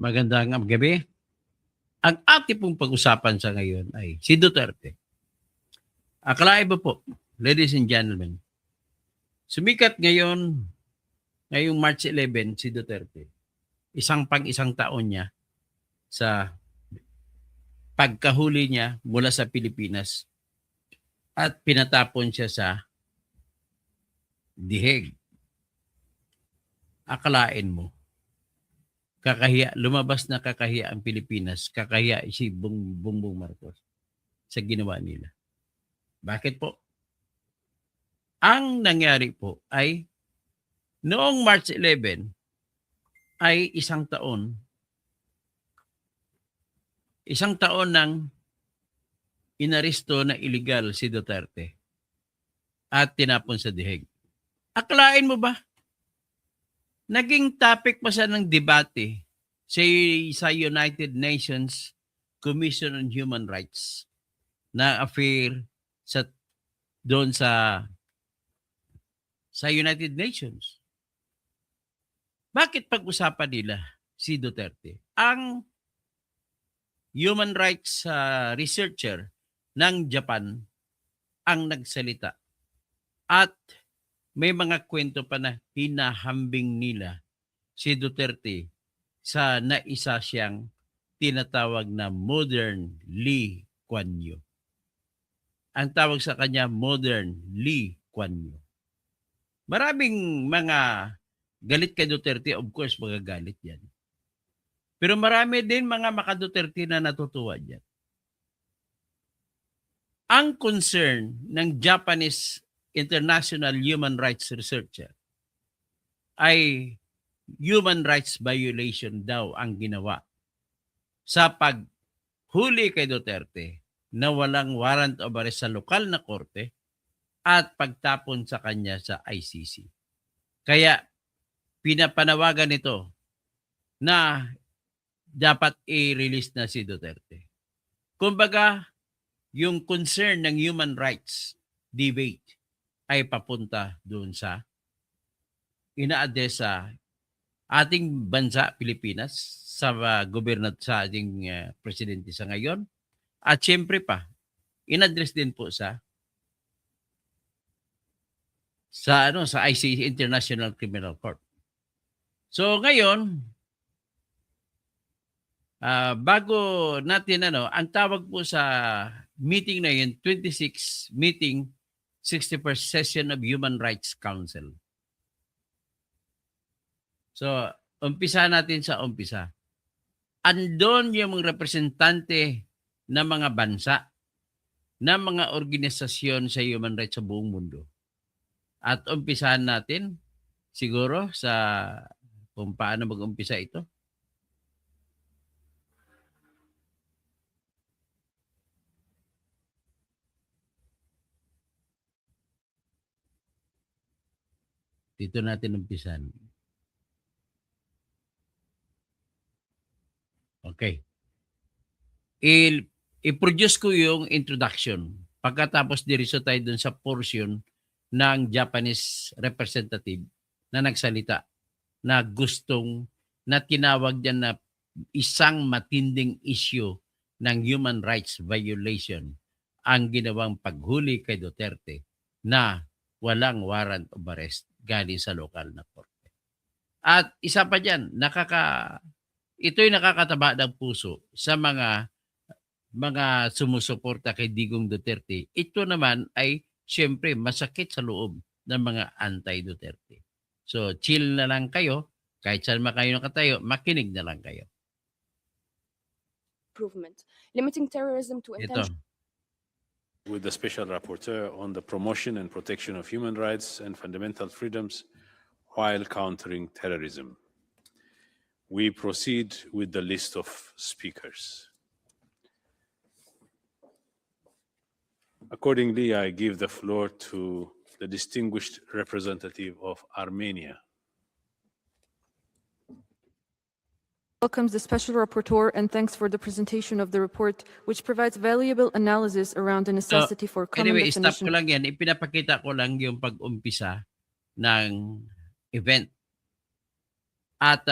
Magandang gabi. Ang ating pong pag-usapan sa ngayon ay si Duterte. Akalain mo po, ladies and gentlemen, sumikat ngayong March 11 si Duterte. Isang taon niya sa pagkahuli niya mula sa Pilipinas at pinatapon siya sa diheg. Akalain mo, kakahiya, lumabas na kakahiya ang Pilipinas, kakahiya si Bongbong Marcos sa ginawa nila. Bakit po? Ang nangyari po ay noong March 11 ay isang taon nang inaresto na illegal si Duterte at tinapon sa diheg. Akalain mo ba? Naging topic pa siya ng debate sa United Nations Commission on Human Rights na affair doon sa United Nations. Bakit pag-usapan nila si Duterte? Ang human rights researcher ng Japan ang nagsalita at may mga kwento pa na hinahambing nila si Duterte sa naisa siyang tinatawag na modern Lee Kuan Yew. Ang tawag sa kanya modern Lee Kuan Yew. Maraming mga galit kay Duterte, of course magagalit yan. Pero marami din mga maka-Duterte na natutuwa dyan. Ang concern ng Japanese International Human Rights Researcher ay human rights violation daw ang ginawa sa paghuli kay Duterte na walang warrant of arrest sa lokal na korte at pagtapon sa kanya sa ICC. Kaya pinapanawagan nito na dapat i-release na si Duterte. Kumbaga, yung concern ng human rights debate ay papunta doon sa ina-address sa ating bansa, Pilipinas, sa sa ating presidente sa ngayon. At syempre pa, in-address din po sa ICC, International Criminal Court. So ngayon, bago natin ang tawag po sa meeting na yun, 26 meeting, 61st session of Human Rights Council. So, umpisa natin sa umpisa. Andon yung mga representante ng mga bansa, ng mga organisasyon sa human rights sa buong mundo. At umpisahan natin siguro sa kung paano mag-umpisa ito. Dito natin umpisan. Okay. I-produce ko yung introduction. Pagkatapos diriso tayo dun sa portion ng Japanese representative na nagsalita na tinawag diyan na isang matinding issue ng human rights violation ang ginawang paghuli kay Duterte na walang warrant of arrest galing sa lokal na korte. At isa pa diyan, ito'y nakakataba ng puso sa mga sumusuporta kay Digong Duterte. Ito naman ay siyempre masakit sa loob ng mga anti-Duterte. So chill na lang kayo, kahit saan kayo nakatayo, makinig na lang kayo. Improvement, limiting terrorism to intentional. With the Special Rapporteur on the promotion and protection of human rights and fundamental freedoms while countering terrorism. We proceed with the list of speakers. Accordingly, I give the floor to the distinguished representative of Armenia. Welcomes the Special Rapporteur and thanks for the presentation of the report, which provides valuable analysis around the necessity for common Anyway, stop definition. ko lang yan. Ipinapakita ko lang yung pag-umpisa ng event. At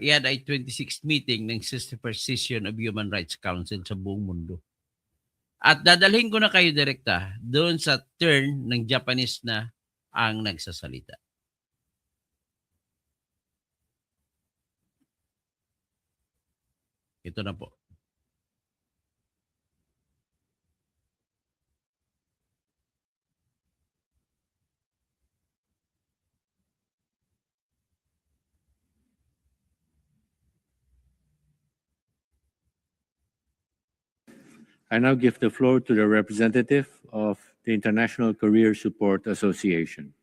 yan ay 26th meeting ng 61st session of Human Rights Council sa buong mundo. At dadalhin ko na kayo direkta doon sa turn ng Japanese na ang nagsasalita. Ito na po. I now give the floor to the representative of the International Career Support Association.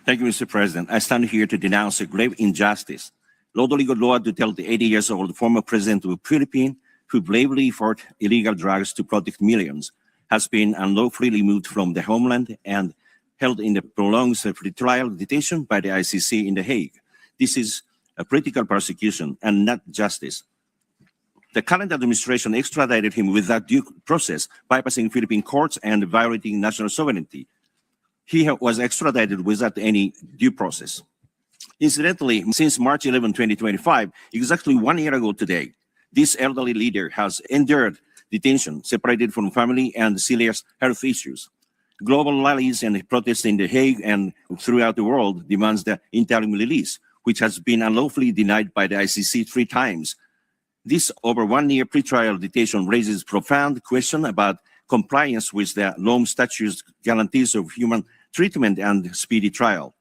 Thank you, Mr. President. I stand here to denounce a grave injustice. Rodrigo Duterte Duterte, 80 years old, former president of the Philippines, who bravely fought illegal drugs to protect millions, has been unlawfully removed from the homeland and held in the prolonged pretrial detention by the ICC in The Hague. This is a political persecution and not justice. The current administration extradited him without due process, bypassing Philippine courts and violating national sovereignty. He was extradited without any due process. Incidentally, since March 11, 2025, exactly 1 year ago today, this elderly leader has endured detention, separated from family and serious health issues. Global rallies and protests in The Hague and throughout the world demands the interim release, which has been unlawfully denied by the ICC 3 times. This over 1 year pretrial detention raises profound question about compliance with the Rome Statute's guarantees of human treatment and speedy trial.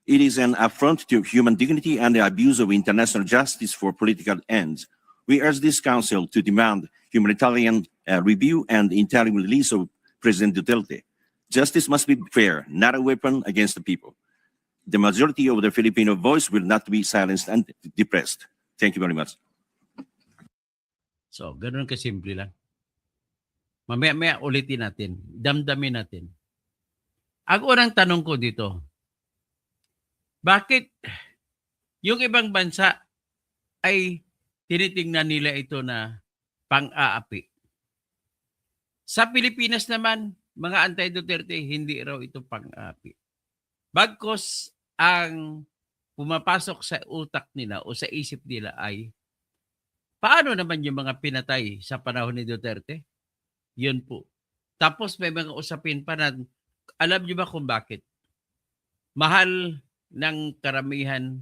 It is an affront to human dignity and the abuse of international justice for political ends. We urge this council to demand humanitarian review and interim release of President Duterte. Justice must be fair, not a weapon against the people. The majority of the Filipino voice will not be silenced and depressed. Thank you very much. So, ganun kasimple lang. Mamaya-maya ulitin natin. Damdamin natin. Ang unang tanong ko dito, bakit yung ibang bansa ay tinitingnan nila ito na pang-aapi? Sa Pilipinas naman, mga anti-Duterte, hindi raw ito pang-aapi. Bagkus ang pumapasok sa utak nila o sa isip nila ay, paano naman yung mga pinatay sa panahon ni Duterte? Yun po. Tapos may mga usapin pa na, alam niyo ba kung bakit? Mahal ng karamihan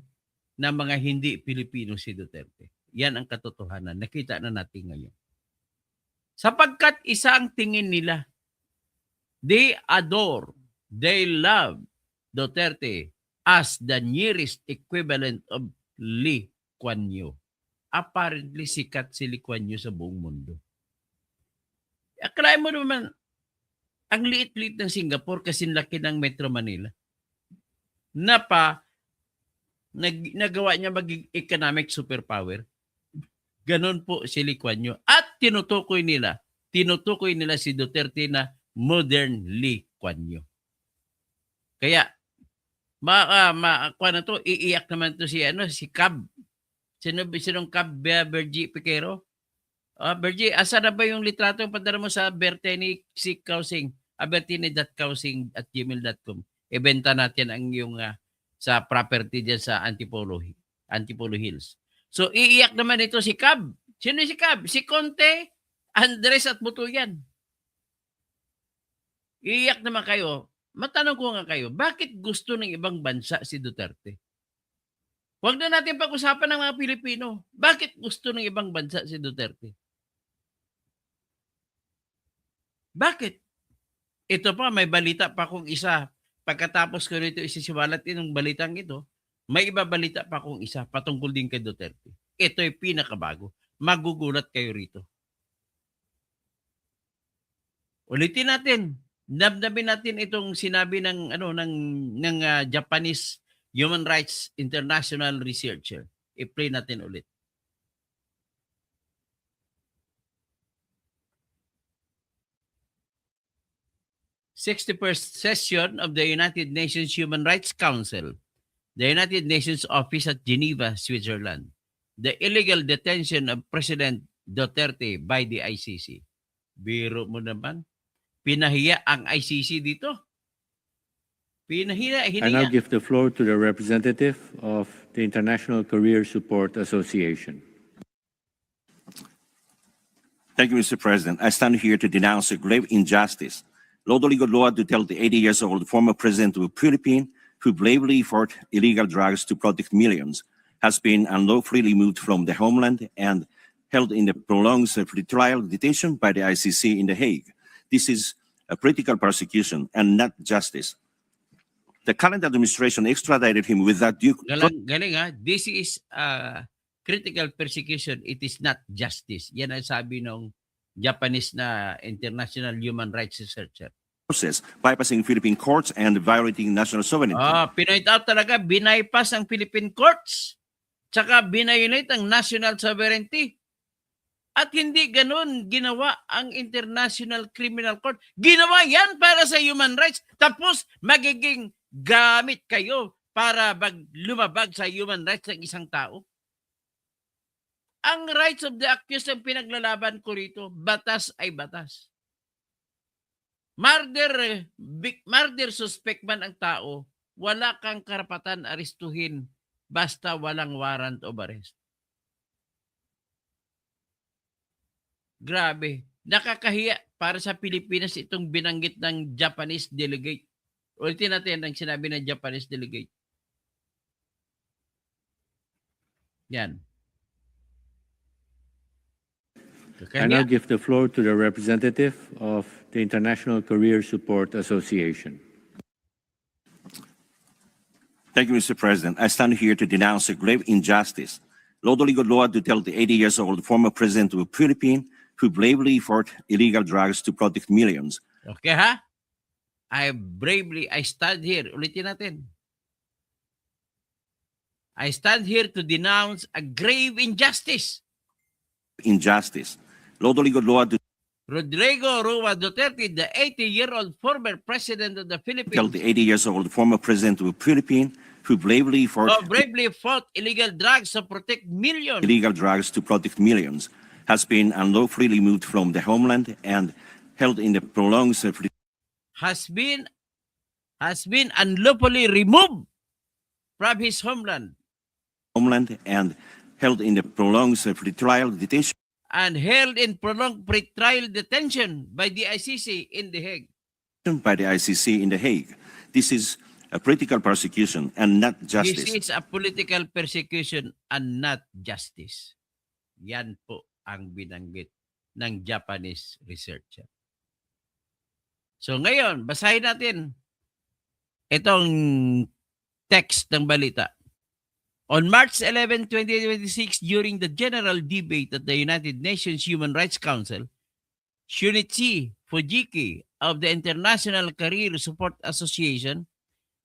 ng mga hindi Pilipino si Duterte. Yan ang katotohanan. Nakita na natin ngayon. Sapagkat isa ang tingin nila, they adore, they love Duterte as the nearest equivalent of Lee Kuan Yew. Apparently, sikat si Lee Kuan Yew sa buong mundo. Akalain mo naman, ang liit-liit ng Singapore kasi laki ng Metro Manila. Nagawa niya maging economic superpower. Ganon po si Lee Kuan Yew. At tinutukoy nila si Duterte na modern Lee Kuan Yew. Kaya, kuan na to, iiyak naman to si Cab. Sinong Cab Bergie Piquero? Bergie, asa na ba yung litrato yung padala mo sa berteni@gmail.com? Ibenta natin ang yung sa property dyan sa Antipolo Hills. So, iiyak naman ito si Cab. Sino si Cab? Si Conte, Andres at Butuyan. Iiyak naman kayo. Matanong ko nga kayo, bakit gusto ng ibang bansa si Duterte? Huwag na natin pag-usapan ng mga Pilipino. Bakit gusto ng ibang bansa si Duterte? Bakit? Ito pa, may balita pa kung isa. Pagkatapos ko nito isisiwalat ng balitang ito, may iba balita pa kung isa patungkol din kay Duterte. Ito ay pinakabago. Magugulat kayo rito. Ulitin natin. Damdamin natin itong sinabi ng Japanese Human Rights International Researcher. I-play natin ulit. The 61st session of the United Nations Human Rights Council, the United Nations Office at Geneva, Switzerland, the illegal detention of President Duterte by the ICC. Biro mo naman, pinahiya ang ICC dito. I now Hininga. give the floor to the representative of the International Career Support Association. Thank you, Mr. President. I stand here to denounce a grave injustice. Lodoli Godloa Duterte, 80 years old, former president of the Philippines, who bravely fought illegal drugs to protect millions, has been unlawfully removed from the homeland and held in the prolonged pretrial detention by the ICC in The Hague. This is a political persecution and not justice. The current administration extradited him without due Galing ha. This is critical persecution. It is not justice. Yan ang sabi ng Japanese na international human rights researcher. process, bypassing Philippine courts and violating national sovereignty. Pinoint out talaga, binaypas ang Philippine courts. Tsaka binayolate ang national sovereignty. At hindi ganun ginawa ang International Criminal Court. Ginawa yan para sa human rights. Tapos magiging gamit kayo para lumabag sa human rights ng isang tao. Ang rights of the accused ang pinaglalaban ko rito, batas ay batas. Murder suspect man ang tao, wala kang karapatan arestuhin basta walang warrant of arrest. Grabe. Nakakahiya para sa Pilipinas itong binanggit ng Japanese delegate. Ulitin natin ang sinabi ng Japanese delegate. Yan. I now give the floor to the representative of the International Career Support Association. Thank you, Mr. President. I stand here to denounce a grave injustice. Lodoli Godloa Duterte, 80 years old, former president of the Philippines, who bravely fought illegal drugs to protect millions. Okay ha? I stand here. Ulitin natin. I stand here to denounce a grave injustice. Injustice. Rodrigo Roa Duterte, the 80-year-old former president of the Philippines, the 80 years old former president of the Philippines, who bravely fought illegal drugs to protect millions. Has been unlawfully removed from the homeland and held in the prolonged Has been unlawfully removed from his homeland and held in the prolonged pretrial detention and held in prolonged pretrial detention by the ICC in The Hague. This is a political persecution and not justice. This is a political persecution and not justice. Yan po ang binanggit ng Japanese researcher. So ngayon, basahin natin itong text ng balita. On March 11, 2026, during the general debate at the United Nations Human Rights Council, Shunichi Fujiki of the International Career Support Association,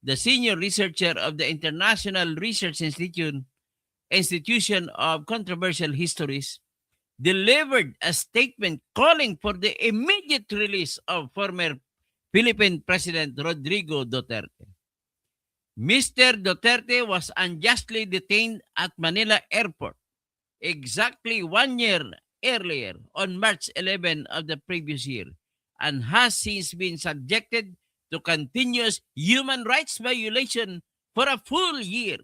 the senior researcher of the International Research Institution of Controversial Histories, delivered a statement calling for the immediate release of former Philippine President Rodrigo Duterte. Mr. Duterte was unjustly detained at Manila Airport exactly 1 year earlier on March 11 of the previous year and has since been subjected to continuous human rights violation for a full year.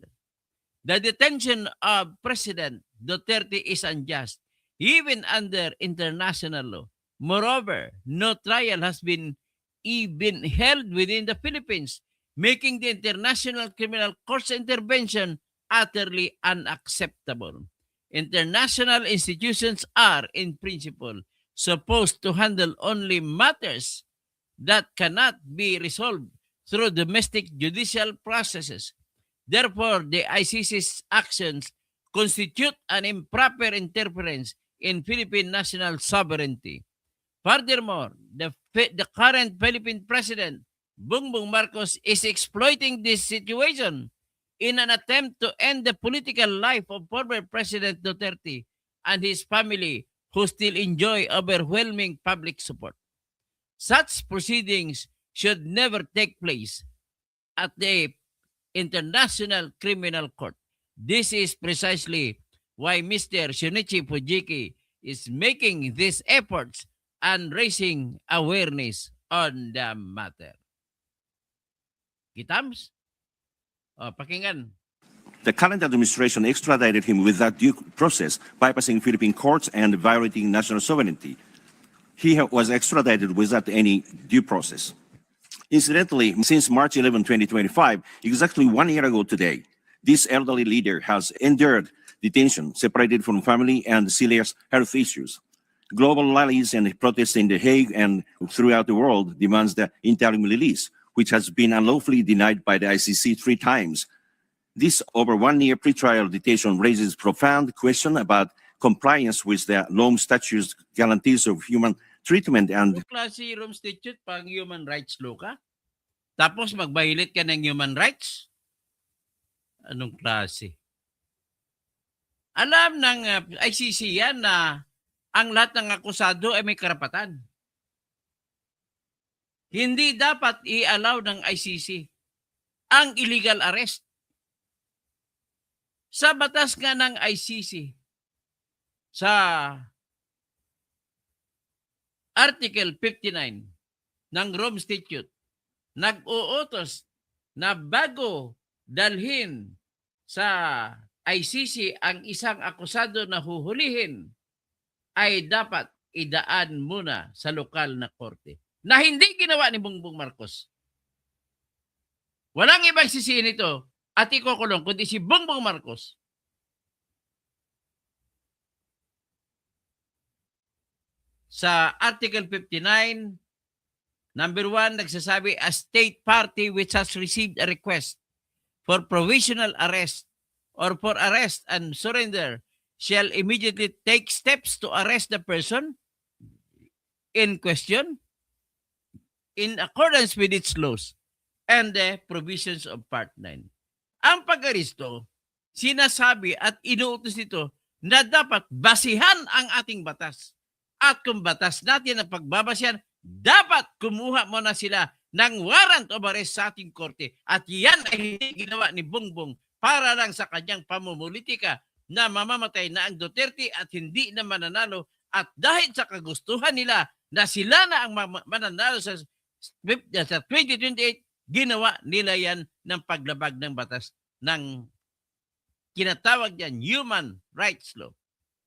The detention of President Duterte is unjust, even under international law. Moreover, no trial has been even held within the Philippines, making the International Criminal Court's intervention utterly unacceptable. International institutions are, in principle, supposed to handle only matters that cannot be resolved through domestic judicial processes. Therefore, the ICC's actions constitute an improper interference in Philippine national sovereignty. Furthermore, the current Philippine President, Bongbong Marcos, is exploiting this situation in an attempt to end the political life of former President Duterte and his family, who still enjoy overwhelming public support. Such proceedings should never take place at the International Criminal Court. This is precisely why Mr. Shunichi Fujiki is making these efforts and raising awareness on the matter. Gitams? Pakinggan. The current administration extradited him without due process, bypassing Philippine courts and violating national sovereignty. He was extradited without any due process. Incidentally, since March 11, 2025, exactly 1 year ago today, this elderly leader has endured detention, separated from family and serious health issues. Global rallies and protests in The Hague and throughout the world demands the interim release, which has been unlawfully denied by the ICC 3 times. This over 1 year pretrial detention raises profound question about compliance with the Rome Statute's guarantees of human treatment and Anong klase Rome Statute pang human rights law ka? Tapos mag-violate ka ng human rights? Anong klase? Alam ng ICC yan na ang lahat ng akusado ay may karapatan. Hindi dapat i-allow ng ICC ang illegal arrest. Sa batas nga ng ICC, sa Article 59 ng Rome Statute, nag-uutos na bago dalhin sa ICC ang isang akusado na huhulihin, ay dapat idaan muna sa lokal na korte. Na hindi ginawa ni Bongbong Marcos. Walang ibang sisihin ito at ikukulong kundi si Bongbong Marcos. Sa Article 59, number 1, nagsasabi, a state party which has received a request for provisional arrest or for arrest and surrender shall immediately take steps to arrest the person in question in accordance with its laws and the provisions of Part 9. Ang pag-aristo, sinasabi at inuutos nito na dapat basihan ang ating batas. At kung batas natin ang pagbabasyan, dapat kumuha muna sila ng warrant of arrest sa ating korte. At yan ay hindi ginawa ni Bongbong para lang sa kanyang pamumulitika na mamamatay na ang Duterte at hindi na mananalo. At dahil sa kagustuhan nila na sila na ang mananalo sa 2028, ginawa nila yan ng paglabag ng batas ng kinatawag yan human rights law.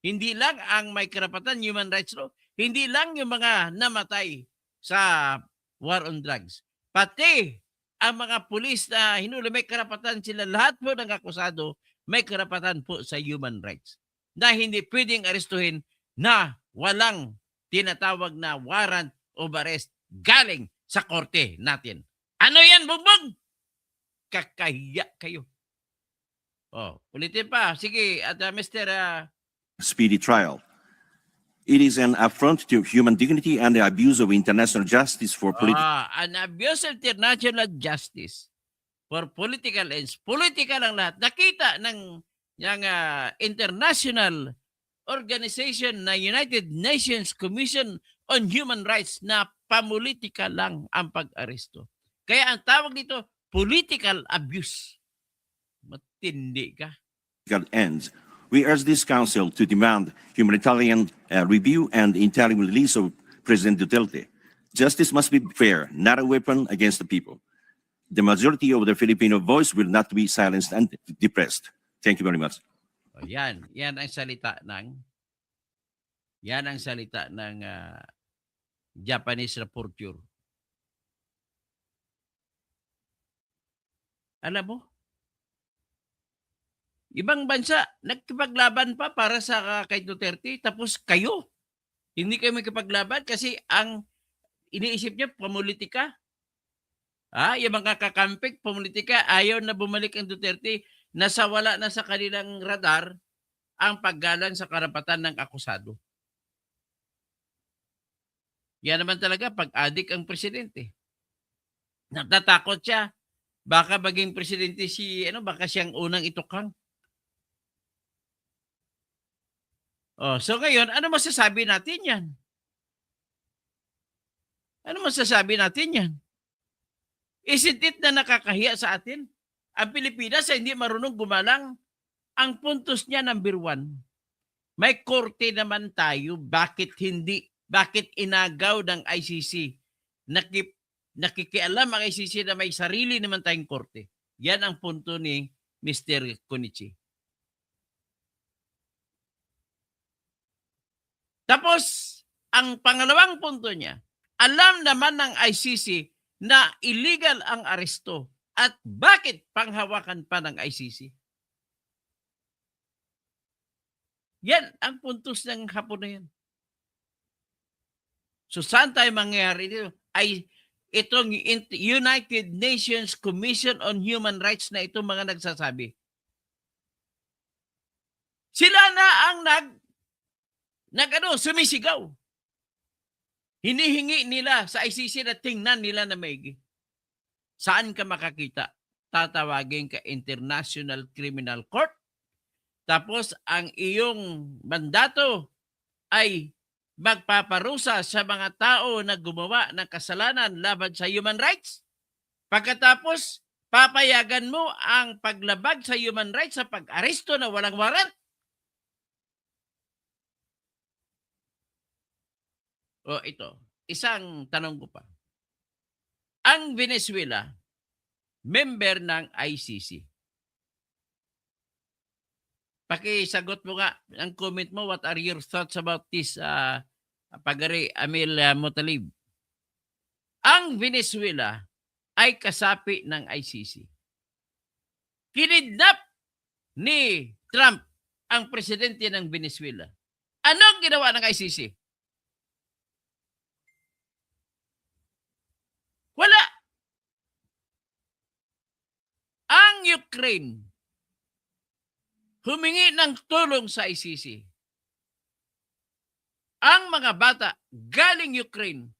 Hindi lang ang may karapatan human rights law, hindi lang yung mga namatay sa war on drugs. Pati ang mga pulis na hinuli may karapatan sila, lahat po ng akusado may karapatan po sa human rights. Na hindi pwedeng arestuhin na walang tinatawag na warrant of arrest galing sa korte natin. Ano yan, Bongbong? Kakahiya kayo. Ulitin pa. Sige, at Mr. speedy trial. It is an affront to human dignity and the abuse of international justice for political. An abuse of international justice for political ends. Political ang lahat. Nakita ng international organization na United Nations Commission on Human Rights na pamulitika lang ang pag-aresto. Kaya ang tawag dito, political abuse. Matindi ka. Ends. We urge this council to demand humanitarian review and interim release of President Duterte. Justice must be fair, not a weapon against the people. The majority of the Filipino voice will not be silenced and depressed. Thank you very much. Yan ang salita ng Japanese rapporteur. Alam mo, ibang bansa, nagkipaglaban pa para sa kay Duterte, tapos kayo, hindi kayo magkipaglaban kasi ang iniisip niya, pamulitika. Yung mga kakampik, pamulitika, ayaw na bumalik ang Duterte, nasawala na sa kanilang radar ang paggalang sa karapatan ng akusado. Yan naman talaga pag-adik ang presidente. Natatakot siya. Baka maging presidente baka siyang unang itukhang. So ngayon, ano masasabi natin yan? Ano masasabi natin yan? Isn't it na nakakahiya sa atin? Ang Pilipinas ay hindi marunong gumalang. Ang puntos niya, number 1, may korte naman tayo. Bakit inagaw ng ICC? nakikialam ang ICC na may sarili naman tayong korte. Yan ang punto ni Mr. Konichi. Tapos, ang pangalawang punto niya, alam naman ng ICC na illegal ang aresto at bakit panghawakan pa ng ICC? Yan ang puntos ng hapon na yan. So saan tayo mangyayari dito? Ay itong United Nations Commission on Human Rights na itong mga nagsasabi. Sila na ang sumisigaw. Hinihingi nila sa ICC na tingnan nila na maigi. Saan ka makakita? Tatawagin ka International Criminal Court. Tapos ang iyong mandato ay magpaparusa sa mga tao na gumawa ng kasalanan laban sa human rights. Pagkatapos, papayagan mo ang paglabag sa human rights sa pag-aresto na walang warrant. O ito, isang tanong ko pa. Ang Venezuela, member ng ICC. Pakisagot mo nga ang comment mo. What are your thoughts about this, Pagari Amil Motalib? Ang Venezuela ay kasapi ng ICC. Kinidnap ni Trump ang presidente ng Venezuela. Anong ginawa ng ICC? Wala. Ang Ukraine humingi ng tulong sa ICC. Ang mga bata galing Ukraine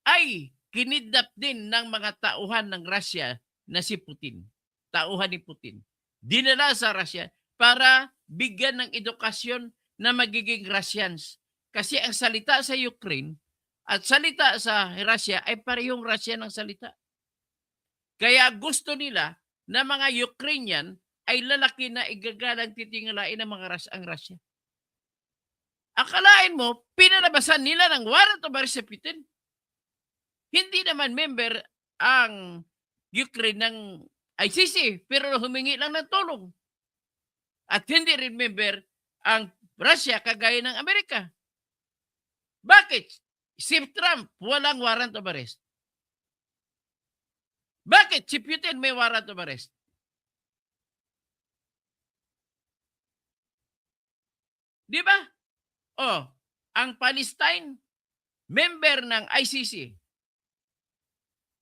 ay kinidnap din ng mga tauhan ng Russia na si Putin. Tauhan ni Putin. Dinala sa Russia para bigyan ng edukasyon na magiging Russians. Kasi ang salita sa Ukraine at salita sa Russia ay parehong Russia ng salita. Kaya gusto nila na mga Ukrainian ay lalaki na igagalang titingalain ng mga ang Russia. Akalain mo, pinalabasan nila ng warrant of arrest sa Putin. Hindi naman member ang Ukraine ng ICC, pero humingi lang ng tulong. At hindi rin member ang Russia kagaya ng Amerika. Bakit? Si Trump walang warrant of arrest. Bakit si Putin may warrant of arrest? Di ba? Oh, ang Palestine, member ng ICC.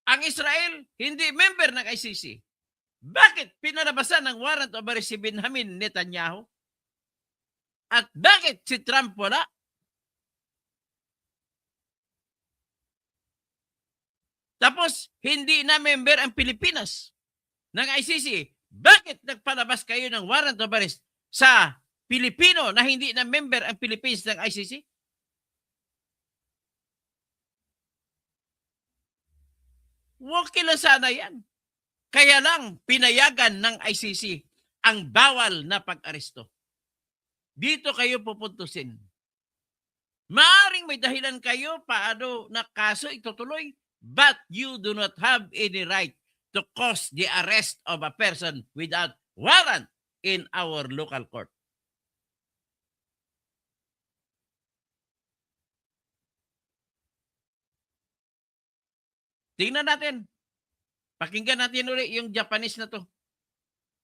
Ang Israel, hindi member ng ICC. Bakit pinalabasan ng warrant of arrest si Benjamin Netanyahu? At bakit si Trump wala? Tapos, hindi na member ang Pilipinas ng ICC. Bakit nagpalabas kayo ng warrant of arrest sa Pilipino na hindi na member ang Philippines ng ICC? Okay lang sana yan. Kaya lang pinayagan ng ICC ang bawal na pag-aresto. Dito kayo pupuntusin. Maaring may dahilan kayo paano na kaso itutuloy, but you do not have any right to cause the arrest of a person without warrant in our local court. Tingnan natin. Pakinggan natin ulit yung Japanese na to.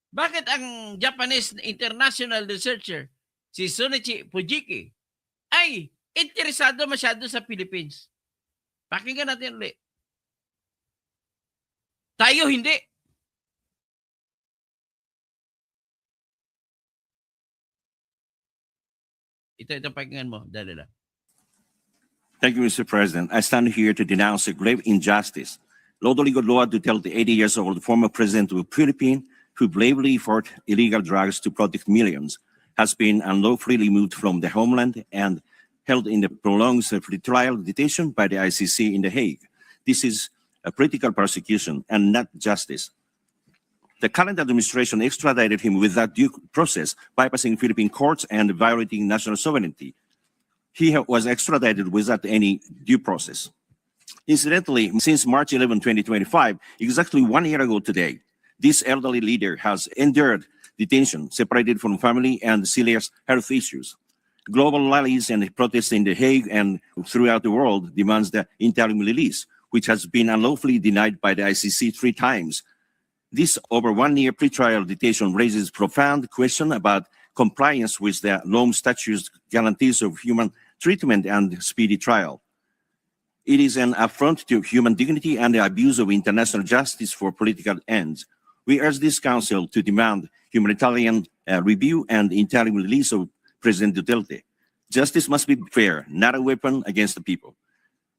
Bakit ang Japanese international researcher, si Sunichi Fujiki, ay interesado masyado sa Philippines? Pakinggan natin ulit. Tayo hindi. Ito pakinggan mo. Dali lang. Thank you, Mr. President. I stand here to denounce a grave injustice. Lodoli Godloa Duterte, 80 years old, former president of the Philippines, who bravely fought illegal drugs to protect millions, has been unlawfully removed from the homeland and held in the prolonged pretrial detention by the ICC in The Hague. This is a political persecution and not justice. The current administration extradited him without due process, bypassing Philippine courts and violating national sovereignty. He was extradited without any due process. Incidentally, since March 11, 2025, exactly 1 year ago today, this elderly leader has endured detention, separated from family, and serious health issues. Global rallies and protests in The Hague and throughout the world demands the interim release, which has been unlawfully denied by the ICC 3 times. This over 1 year pretrial detention raises profound question about compliance with the Rome Statute's guarantees of human treatment and speedy trial. It is an affront to human dignity and the abuse of international justice for political ends. We urge this council to demand humanitarian review and interim release of President Duterte. Justice must be fair, not a weapon against the people.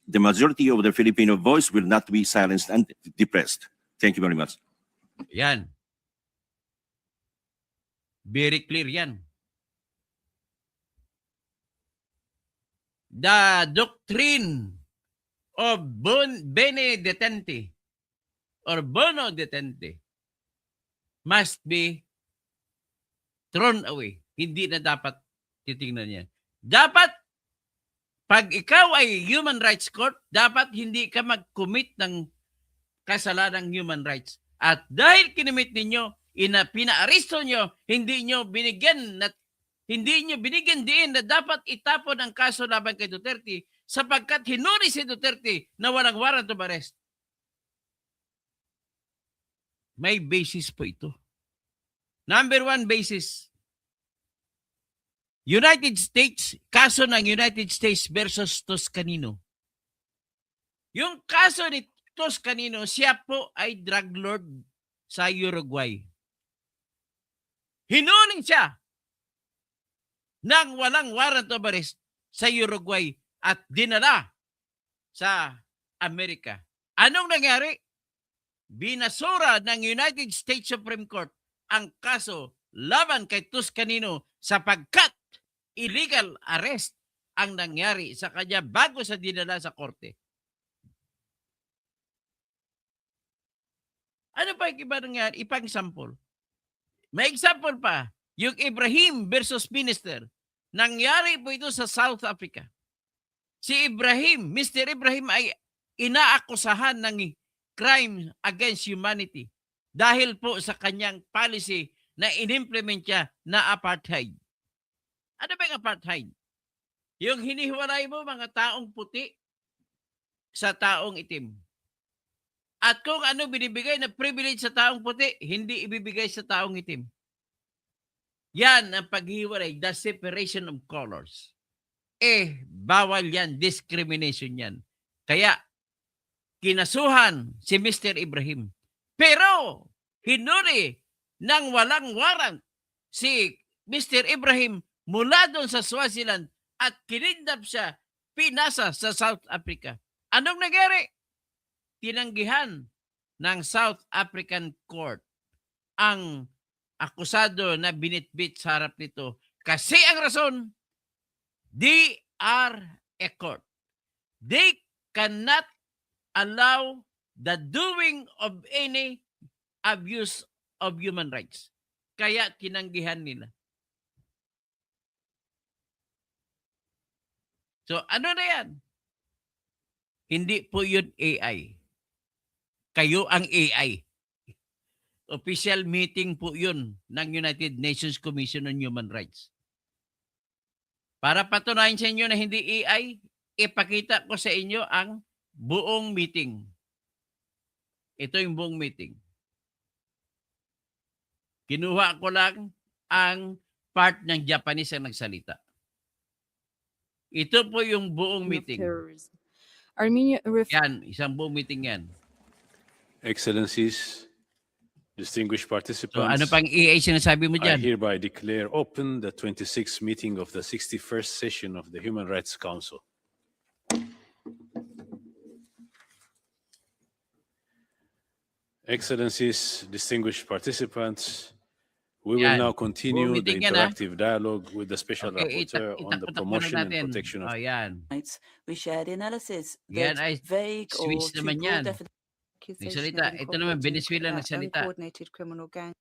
The majority of the Filipino voice will not be silenced and depressed. Thank you very much. Yan. Very clear yan. The doctrine of bene detente or bono detente must be thrown away. Hindi na dapat titingnan yan. Dapat, pag ikaw ay human rights court, dapat hindi ka mag-commit ng kasalanang human rights. At dahil kinumit ninyo, pina-aristo nyo, hindi nyo binigyan diin na dapat itapon ang kaso laban kay Duterte sapagkat hinuri si Duterte na walang warrant of arrest. May basis po ito. Number 1 basis. United States, kaso ng United States versus Toscanino. Yung kaso ni Toscanino, siya po ay drug lord sa Uruguay. Hinuling siya ng walang warrant of arrest sa Uruguay at dinala sa Amerika. Anong nangyari? Binasura ng United States Supreme Court ang kaso laban kay Toscanino sapagkat illegal arrest ang nangyari sa kanya bago sa dinala sa korte. Ano pa yung iba nangyari? Ipang example. May example pa. Yung Ibrahim versus Minister. Nangyari po ito sa South Africa. Si Ibrahim, Mr. Ibrahim ay inaakusahan ng crime against humanity dahil po sa kanyang policy na inimplement niya na apartheid. Ano ba yung apartheid? Yung hinihiwalay mo mga taong puti sa taong itim. At kung ano binibigay na privilege sa taong puti, hindi ibibigay sa taong itim. Yan ang paghiwalay, the separation of colors. Bawal yan, discrimination yan. Kaya, kinasuhan si Mr. Ibrahim. Pero, hinuri ng walang warrant si Mr. Ibrahim mula doon sa Swaziland at kinidnap siya, pinasa sa South Africa. Anong nangyari? Tinanggihan ng South African Court ang akusado na binitbit sa harap nito. Kasi ang rason, they are a court. They cannot allow the doing of any abuse of human rights. Kaya tinanggihan nila. So ano na yan? Hindi po yun AI. Kayo ang AI. Official meeting po yun ng United Nations Commission on Human Rights. Para patunayan sa inyo na hindi AI, ipakita ko sa inyo ang buong meeting. Ito yung buong meeting. Kinuha ko lang ang part ng Japanese ang nagsalita. Ito po yung buong meeting. Terrorism. Armenia Yan, isang buong meeting yan. Excellencies, distinguished So participants, ano pang EA sinasabi mo I dyan? hereby declare open the 26th meeting of the 61st session of the Human Rights Council. Excellencies, distinguished participants, we will Yan. now continue the Bumiting yan, interactive dialogue with the Special Okay, Rapporteur on the itakbo na promotion and natin. protection of Yan. rights, we shared analysis Yan ay that vague or Swiss too naman broad yan. definition Nagsalita. Ito naman, Venezuela nagsalita. uncoordinated criminal gang.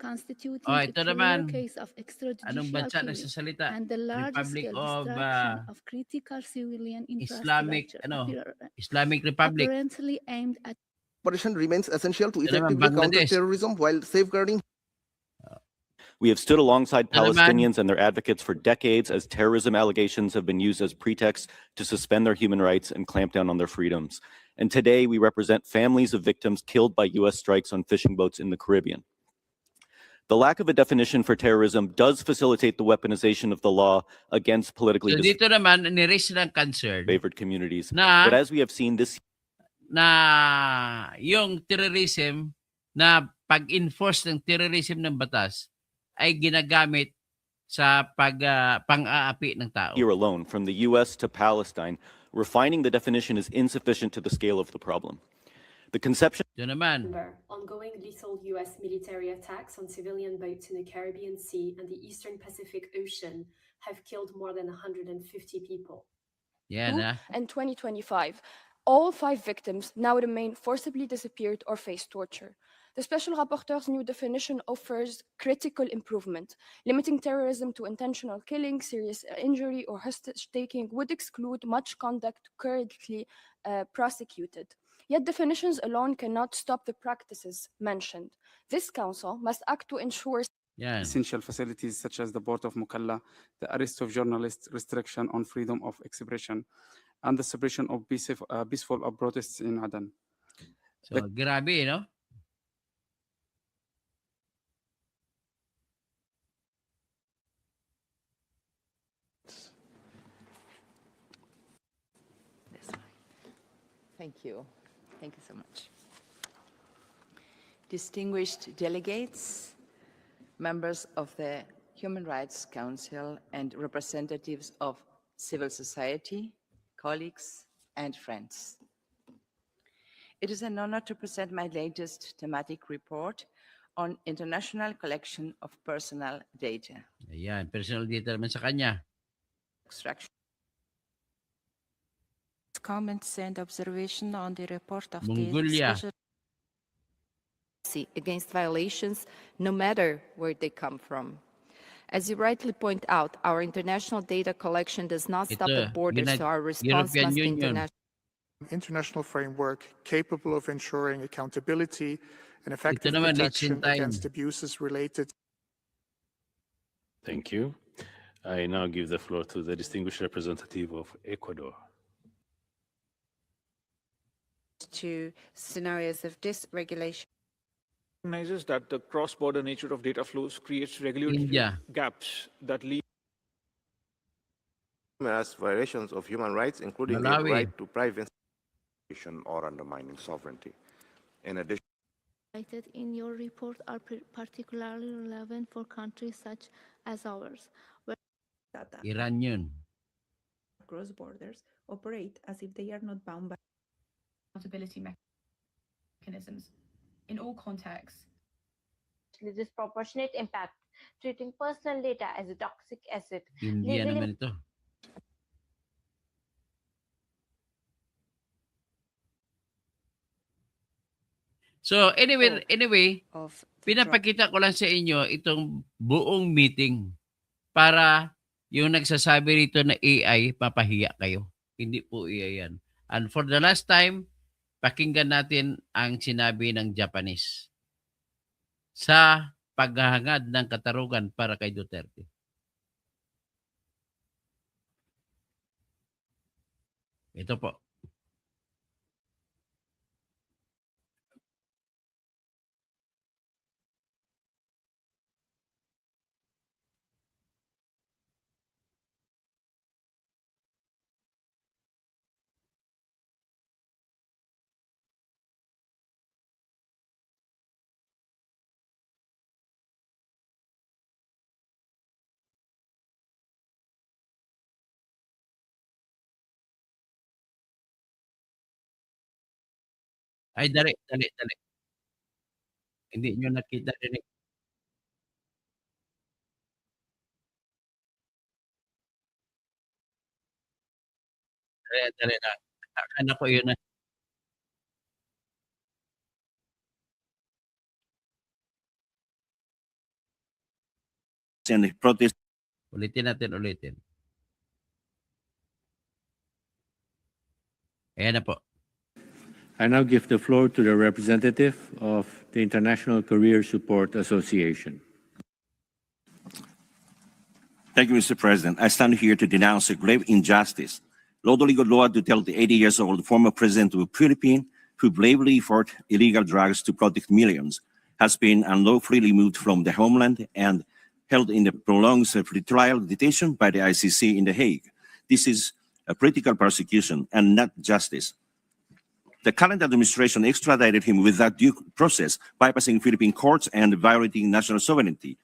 constituting Oh, a ito clear naman. case of Anong extrajudicial bansa killing nagsasalita? and the Republic large-scale of destruction of critical civilian Islamic, infrastructure, Islamic Republic. apparently aimed at Cooperation remains essential to Ito naman, effectively counter Bangladesh. terrorism while safeguarding We have stood alongside Ito naman, Palestinians and their advocates for decades as terrorism allegations have been used as pretext to suspend their human rights and clamp down on their freedoms. And today we represent families of victims killed by U.S. strikes on fishing boats in the Caribbean. The lack of a definition for terrorism does facilitate the weaponization of the law against politically so dito naman, niraise ng concern disfavored communities. na But as we have seen this yung terrorism, na pag-enforce ng terrorism ng batas ay ginagamit sa pang-aapi ng tao. year alone, from the U.S. to Palestine, refining the definition is insufficient to the scale of the problem. The conception Ito naman, Ongoing lethal U.S. military attacks on civilian boats in the Caribbean Sea and the Eastern Pacific Ocean have killed more than 150 people. yan ha. and 2025. All 5 victims now remain forcibly disappeared or face torture. The Special Rapporteur's new definition offers critical improvement. Limiting terrorism to intentional killing, serious injury, or hostage-taking would exclude much conduct currently prosecuted. Yet definitions alone cannot stop the practices mentioned. This council must act to ensure Yan. essential facilities such as the port of Mukalla, the arrest of journalists, restriction on freedom of expression, and the suppression of peaceful protests in Aden. So, grabe, no? Thank you. Thank you so much. Distinguished delegates, members of the Human Rights Council, and representatives of civil society, colleagues, and friends. It is an honor to present my latest thematic report on international collection of personal data. Ayan, personal data naman sa kanya. Extraction. comments and observation on the report of Mongolia. the special against violations, no matter where they come from. As you rightly point out, our international data collection does not stop at borders, so our response must be international. International framework capable of ensuring accountability and effective naman, protection time. against abuses related. Thank you. I now give the floor to the distinguished representative of Ecuador. To scenarios of dysregulation. Recognizes that the cross-border nature of data flows creates regulatory India. gaps that lead numerous violations of human rights, including the Malawi. right to privacy or undermining sovereignty. In addition, Cited in your report are particularly relevant for countries such as ours, where Iran yun. Cross borders operate as if they are not bound by accountability mechanisms in all contexts. disproportionate impact, treating personal data as a toxic asset. India Legally- naman ito. So anyway, Of pinapakita ko lang sa inyo itong buong meeting para yung nagsasabi rito na AI, papahiya kayo. Hindi po AI yan. And for the last time, pakinggan natin ang sinabi ng Japanese sa paghahangad ng katarungan para kay Duterte. Ito po. Ay, dali. Hindi nyo nakita rin. Dali lang. Akala ko yun na. and protests Ulitin natin, ulitin. Ayan na po. I now give the floor to the representative of the International Career Support Association. Thank you, Mr. President. I stand here to denounce a grave injustice. Lodoli Godloa Duterte, 80 years old, former president of the Philippines, who bravely fought illegal drugs to protect millions, has been unlawfully removed from the homeland and held in the prolonged pretrial detention by the ICC in The Hague. This is a political persecution and not justice. The current administration extradited him without due process, bypassing Philippine courts and violating national sovereignty.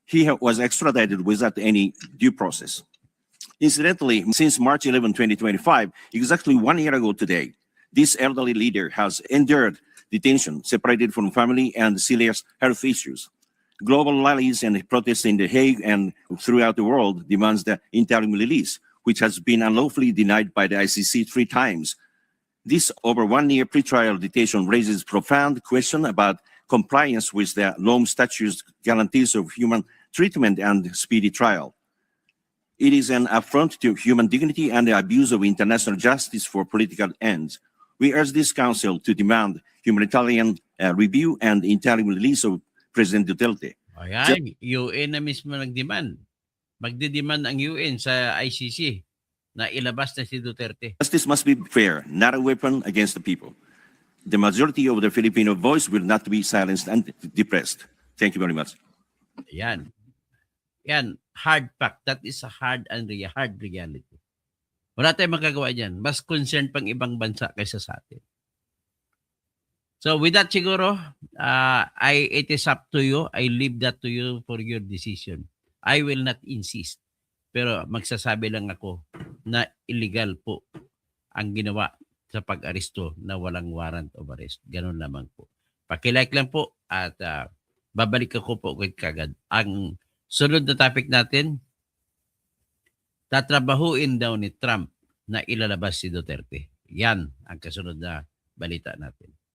He was extradited without any due process. Incidentally, since March 11, 2025, exactly 1 year ago today, this elderly leader has endured detention, separated from family and serious health issues. Global rallies and protests in The Hague and throughout the world demands the interim release, which has been unlawfully denied by the ICC 3 times. This over 1 year pretrial detention raises profound question about compliance with the Rome Statute's guarantees of human treatment and speedy trial. It is an affront to human dignity and the abuse of international justice for political ends. We urge this council to demand humanitarian review and interim release of President Duterte. Ayan, UN na mismo nag-demand. Magdidemand ang UN sa ICC na ilabas na si Duterte. Justice must be fair, not a weapon against the people. The majority of the Filipino voice will not be silenced and depressed. Thank you very much. Yan. Yan, hard fact. That is a hard reality. Wala tayong magagawa dyan. Mas concerned pang ibang bansa kaysa sa atin. So with that siguro, it is up to you. I leave that to you for your decision. I will not insist. Pero magsasabi lang ako na illegal po ang ginawa sa pag-aresto na walang warrant of arrest. Ganun lamang po. Pakilike lang po at babalik ako po kagad. Ang sunod na topic natin, tatrabahuin daw ni Trump na ilalabas si Duterte. Yan ang kasunod na balita natin.